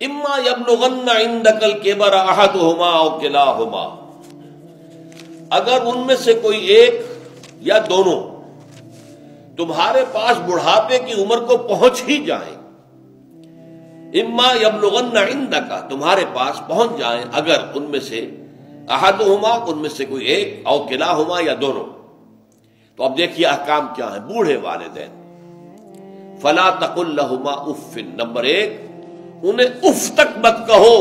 اما یبلغن عندک الکبر احدہما او کلاہما، اگر ان میں سے کوئی ایک یا دونوں تمہارے پاس بڑھاپے کی عمر کو پہنچ ہی جائیں، اما یبلغن عندک تمہارے پاس پہنچ جائیں اگر ان میں سے احدہما ان میں سے کوئی ایک او کلاہما یا دونوں، تو اب دیکھیے احکام کیا ہیں بوڑھے والدین۔ فلا تقل لہما اف، نمبر ایک انہیں اف تک مت کہو۔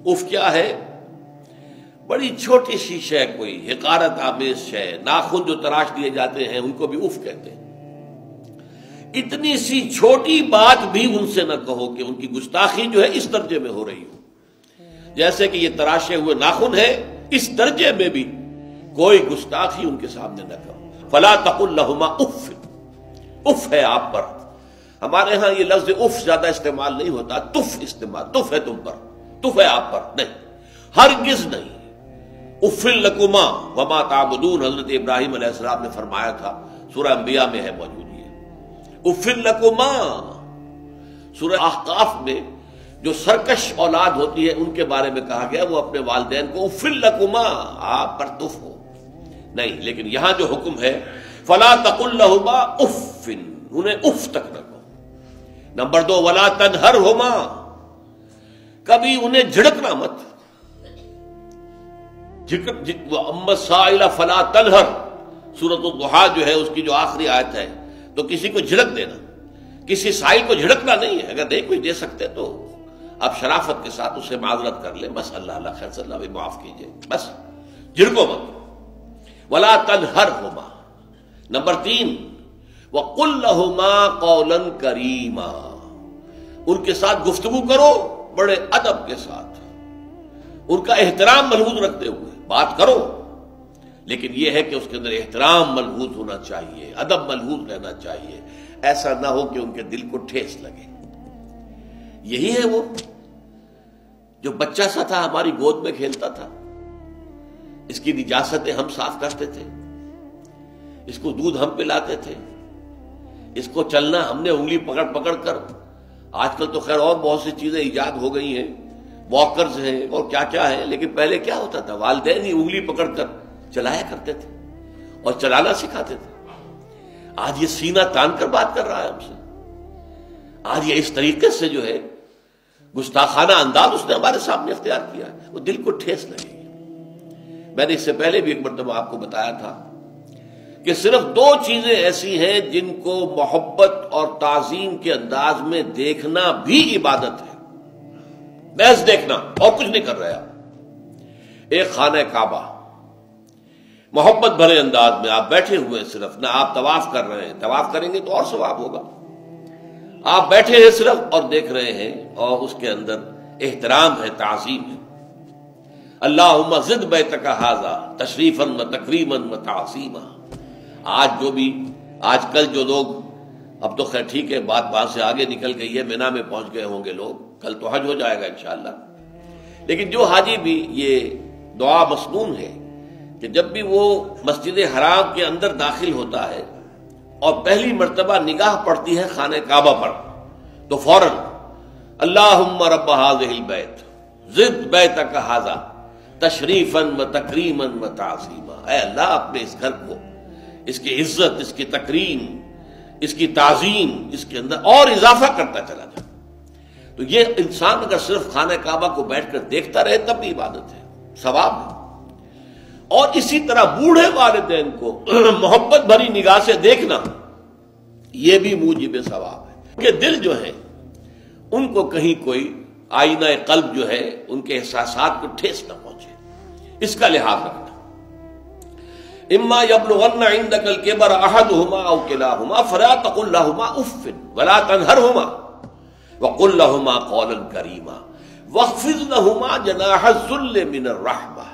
اف کیا ہے؟ بڑی چھوٹی سی شے، کوئی حقارت آمیز شے، ناخن جو تراش دیے جاتے ہیں ان کو بھی اف کہتے ہیں۔ اتنی سی چھوٹی بات بھی ان سے نہ کہو کہ ان کی گستاخی جو ہے اس درجے میں ہو رہی ہو، جیسے کہ یہ تراشے ہوئے ناخن ہے، اس درجے میں بھی کوئی گستاخی ان کے سامنے نہ کرو۔ فلا تقل لہما اف، اف ہے آپ پر۔ ہمارے ہاں یہ لفظ اف زیادہ استعمال نہیں ہوتا، تف استعمال، تف ہے تم پر، تف ہے آپ پر، نہیں، ہرگز نہیں۔ اف لکما وما تعبدون، حضرت ابراہیم علیہ السلام نے فرمایا تھا، سورہ انبیاء میں ہے موجود یہ اف لکما۔ سورہ احقاف میں جو سرکش اولاد ہوتی ہے ان کے بارے میں کہا گیا وہ اپنے والدین کو اف لکما، آپ پر تف ہو، نہیں۔ لیکن یہاں جو حکم ہے فلا تقل لہما اف، انہیں اف تک نہ کہو۔ نمبر دو ولا تنہرہما، کبھی انہیں جھڑکنا مت۔ اما السائل فلا تنہر، سورۃ الضحیٰ جو ہے اس کی جو آخری آیت ہے، تو کسی کو جھڑک دینا، کسی سائل کو جھڑکنا نہیں ہے۔ اگر نہیں کوئی دے سکتے تو آپ شرافت کے ساتھ اسے معذرت کر لیں، بس اللہ اللہ خیر صلی اللہ بھی معاف کیجئے، بس جھڑکو مت۔ ولا تنہرہما۔ نمبر تین وَقُلْ لَهُمَا قَوْلًا كَرِيمًا، ان کے ساتھ گفتگو کرو بڑے ادب کے ساتھ، ان کا احترام ملحوظ رکھتے ہوئے بات کرو، لیکن یہ ہے کہ اس کے اندر احترام ملحوظ ہونا چاہیے، ادب ملحوظ رہنا چاہیے، ایسا نہ ہو کہ ان کے دل کو ٹھیس لگے۔ یہی ہے وہ جو بچہ سا تھا ہماری گود میں کھیلتا تھا، اس کی نجاستیں ہم صاف کرتے تھے، اس کو دودھ ہم پلاتے تھے، اس کو چلنا ہم نے انگلی پکڑ پکڑ کر، آج کل تو خیر اور بہت سی چیزیں ایجاد ہو گئی ہیں، واکرز ہیں اور کیا کیا ہے، لیکن پہلے کیا ہوتا تھا، والدین ہی انگلی پکڑ کر چلایا کرتے تھے اور چلانا سکھاتے تھے۔ آج یہ سینہ تان کر بات کر رہا ہے ہم سے، آج یہ اس طریقے سے جو ہے گستاخانہ انداز اس نے ہمارے سامنے اختیار کیا ہے، وہ دل کو ٹھیس لگے گی۔ میں نے اس سے پہلے بھی ایک مرتبہ آپ کو بتایا تھا کہ صرف دو چیزیں ایسی ہیں جن کو محبت اور تعظیم کے انداز میں دیکھنا بھی عبادت ہے، محض دیکھنا اور کچھ نہیں کر رہا۔ ایک خانہ کعبہ، محبت بھرے انداز میں آپ بیٹھے ہوئے، صرف نہ آپ طواف کر رہے ہیں، طواف کریں گے تو اور ثواب ہوگا، آپ بیٹھے ہیں صرف اور دیکھ رہے ہیں، اور اس کے اندر احترام ہے، تعظیم ہے۔ اللہم زد بیتک ھذا تشریفا و تکریما و تعظیما۔ آج کل جو لوگ، اب تو خیر ٹھیک ہے بات سے آگے نکل گئی ہے، مینا میں پہنچ گئے ہوں گے لوگ، کل تو حج ہو جائے گا انشاءاللہ، لیکن جو حاجی بھی یہ دعا مسنون ہے کہ جب بھی وہ مسجد حرام کے اندر داخل ہوتا ہے اور پہلی مرتبہ نگاہ پڑتی ہے خانہ کعبہ پر، تو فوراً اللہم رب ھذہ البیت زد بیتک ھذا تشریفا و تکریما و تعظیما، اے اللہ اپنے اس گھر کو، اس کی عزت، اس کی تکریم، اس کی تعظیم، اس کے اندر اور اضافہ کرتا چلا جائے۔ تو یہ انسان اگر صرف خانہ کعبہ کو بیٹھ کر دیکھتا رہے تب بھی عبادت ہے، ثواب ہے۔ اور اسی طرح بوڑھے والدین کو محبت بھری نگاہ سے دیکھنا، یہ بھی موجب ثواب ہے کہ دل جو ہے ان کو کہیں کوئی آئینہ قلب جو ہے ان کے احساسات کو ٹھیس نہ پہنچے، اس کا لحاظ رکھنا۔ اما یبلغن عندک الکبر احدہما او کلاہما فلا تقل لہما اف ولا تنہرہما وقل لہما قولا کریما واخفض لہما جناح الذل من الرحمہ،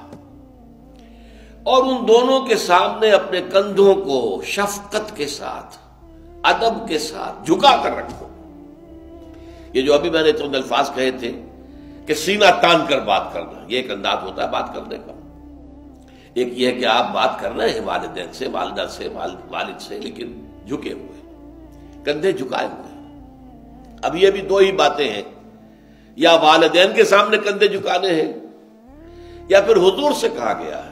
اور ان دونوں کے سامنے اپنے کندھوں کو شفقت کے ساتھ، ادب کے ساتھ جھکا کر رکھو۔ یہ جو ابھی میں نے چند الفاظ کہے تھے کہ سینہ تان کر بات کرنا، یہ ایک انداز ہوتا ہے بات کرنے کا۔ ایک یہ ہے کہ آپ بات کر رہے ہیں والدین سے، والدہ سے، والد سے، لیکن جھکے ہوئے، کندھے جھکائے ہوئے۔ اب یہ بھی دو ہی باتیں ہیں یا والدین کے سامنے کندھے جھکانے ہیں، یا پھر حضور سے کہا گیا ہے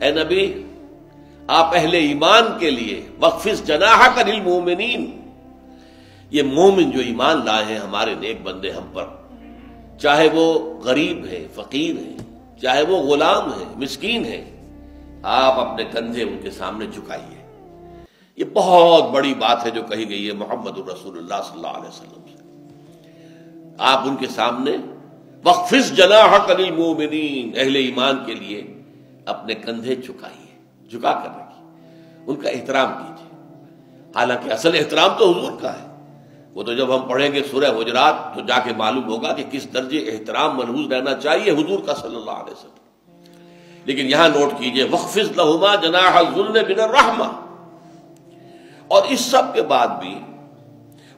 اے نبی آپ اہل ایمان کے لیے وخفض جناحک للمؤمنین، یہ مومن جو ایمان لائے ہیں ہمارے نیک بندے ہم پر، چاہے وہ غریب ہے، فقیر ہے، چاہے وہ غلام ہے، مسکین ہے، آپ اپنے کندھے ان کے سامنے جھکائیے۔ یہ بہت بڑی بات ہے جو کہی گئی ہے محمد الرسول اللہ صلی اللہ علیہ وسلم سے۔ آپ ان کے سامنے وخفض جناحک للمؤمنین، اہل ایمان کے لیے اپنے کندھے جھکائیے، جھکا کر رکھیے، ان کا احترام کیجیے۔ حالانکہ اصل احترام تو حضور کا ہے، وہ تو جب ہم پڑھیں گے سورہ حجرات تو جا کے معلوم ہوگا کہ کس درجے احترام ملحوظ رہنا چاہیے حضور کا صلی اللہ علیہ وسلم۔ لیکن یہاں نوٹ کیجئے وَخْفِضْ لَهُمَا جَنَاحَ الذُّلِّ مِنَ الرَّحْمَةِ، اور اس سب کے بعد بھی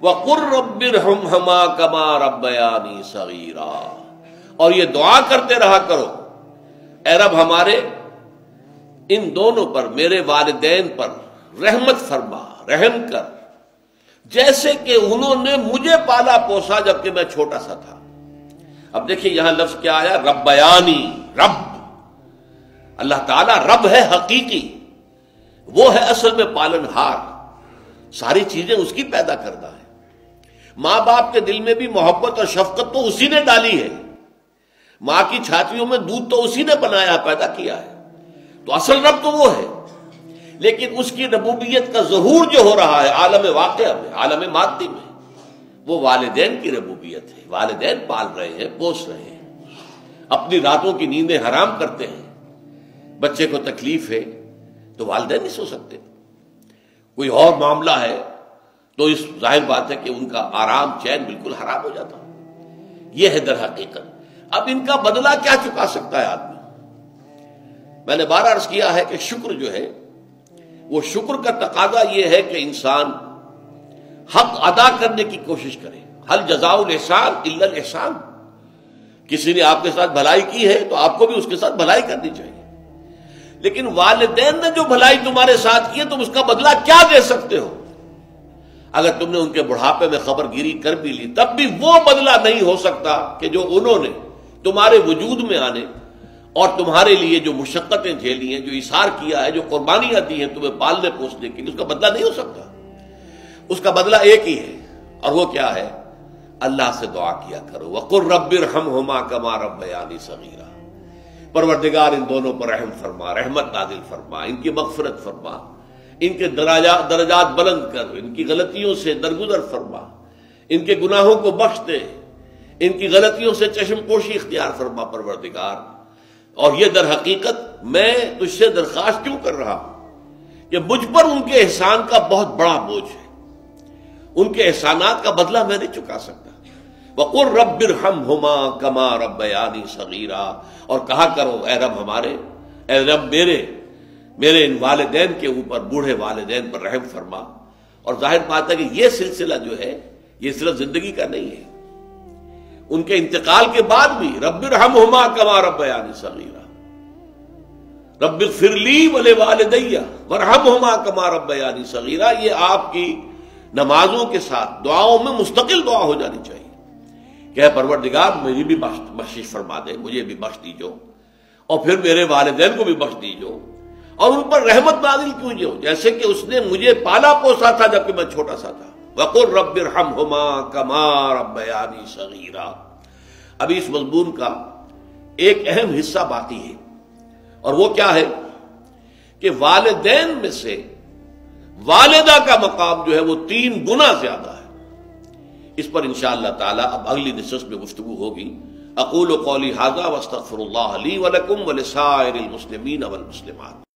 وَقُلْ رَبِّ ارْحَمْهُمَا كَمَا رَبَّيَانِي صَغِيرًا، اور یہ دعا کرتے رہا کرو اے رب ہمارے ان دونوں پر، میرے والدین پر رحمت فرما، رحم کر، جیسے کہ انہوں نے مجھے پالا پوسا جبکہ میں چھوٹا سا تھا۔ اب دیکھیے یہاں لفظ کیا آیا، ربیانی، رب، اللہ تعالیٰ رب ہے حقیقی، وہ ہے اصل میں پالن ہار، ساری چیزیں اس کی پیدا کردہ ہے۔ ماں باپ کے دل میں بھی محبت اور شفقت تو اسی نے ڈالی ہے، ماں کی چھاتیوں میں دودھ تو اسی نے بنایا، پیدا کیا ہے، تو اصل رب تو وہ ہے۔ لیکن اس کی ربوبیت کا ظہور جو ہو رہا ہے عالم واقعہ میں، عالم مادی میں، وہ والدین کی ربوبیت ہے۔ والدین پال رہے ہیں، پوس رہے ہیں، اپنی راتوں کی نیندیں حرام کرتے ہیں، بچے کو تکلیف ہے تو والدین نہیں سو سکتے، کوئی اور معاملہ ہے تو اس ظاہر بات ہے کہ ان کا آرام چین بالکل حرام ہو جاتا۔ یہ ہے در حقیقت۔ اب ان کا بدلہ کیا چکا سکتا ہے آدمی؟ میں نے بار عرض کیا ہے کہ شکر جو ہے وہ شکر کا تقاضا یہ ہے کہ انسان حق ادا کرنے کی کوشش کرے۔ ہل جزاء الاحسان الا الاحسان، کسی نے آپ کے ساتھ بھلائی کی ہے تو آپ کو بھی اس کے ساتھ بھلائی کرنی چاہیے۔ لیکن والدین نے جو بھلائی تمہارے ساتھ کی ہے تم اس کا بدلہ کیا دے سکتے ہو؟ اگر تم نے ان کے بڑھاپے میں خبر گیری کر بھی لی تب بھی وہ بدلہ نہیں ہو سکتا کہ جو انہوں نے تمہارے وجود میں آنے اور تمہارے لیے جو مشقتیں جھیلی ہیں، جو اثار کیا ہے، جو قربانیاں دی ہیں تمہیں پالنے پوسنے کے لیے، اس کا بدلہ نہیں ہو سکتا۔ اس کا بدلہ ایک ہی ہے، اور وہ کیا ہے؟ اللہ سے دعا کیا کرو وَقُلْ رَبِّ ارْحَمْهُمَا كَمَا رَبَّيَانِي صَغِيرًا، پروردگار ان دونوں پر رحم فرما، رحمت نازل فرما، ان کی مغفرت فرما، ان کے درجات بلند کر، ان کی غلطیوں سے درگزر فرما، ان کے گناہوں کو بخش دے، ان کی غلطیوں سے چشم پوشی اختیار فرما پروردگار۔ اور یہ در حقیقت میں تجھ سے درخواست کیوں کر رہا ہوں کہ مجھ پر ان کے احسان کا بہت بڑا بوجھ ہے، ان کے احسانات کا بدلہ میں نہیں چکا سکتا۔ وَقُلْ رَبِّ ارْحَمْهُمَا كَمَا رَبَّيَانِي صَغِيرًا، اور کہا کرو اے رب ہمارے، اے رب میرے ان والدین کے اوپر، بوڑھے والدین پر رحم فرما۔ اور ظاہر بات ہے کہ یہ سلسلہ جو ہے یہ صرف زندگی کا نہیں ہے، ان کے انتقال کے بعد بھی رب ارحمہما کما ربیانی صغیرا، رب اغفر لی ولوالدی وارحمہما کما ربیانی صغیرا، یہ آپ کی نمازوں کے ساتھ دعاؤں میں مستقل دعا ہو جانی چاہیے کہ اے پروردگار میری بھی بخشش فرما دے، مجھے بھی بخش دیجو، اور پھر میرے والدین کو بھی بخش دیجو، اور ان پر رحمت نازل کیجو جیسے کہ اس نے مجھے پالا پوسا تھا جبکہ میں چھوٹا سا تھا۔ وَقُلْ رَبِّ ارْحَمْهُمَا كَمَا رَبَّيَانِي صَغِيرًا۔ ابھی اس مضمون کا ایک اہم حصہ باقی ہے، اور وہ کیا ہے کہ والدین میں سے والدہ کا مقام جو ہے وہ 3 گنا زیادہ ہے۔ اس پر انشاءاللہ تعالی اب اگلی نشست میں گفتگو ہوگی۔ اقول قولی ھذا واستغفر اللہ لی ولکم ولسائر المسلمین والمسلمات۔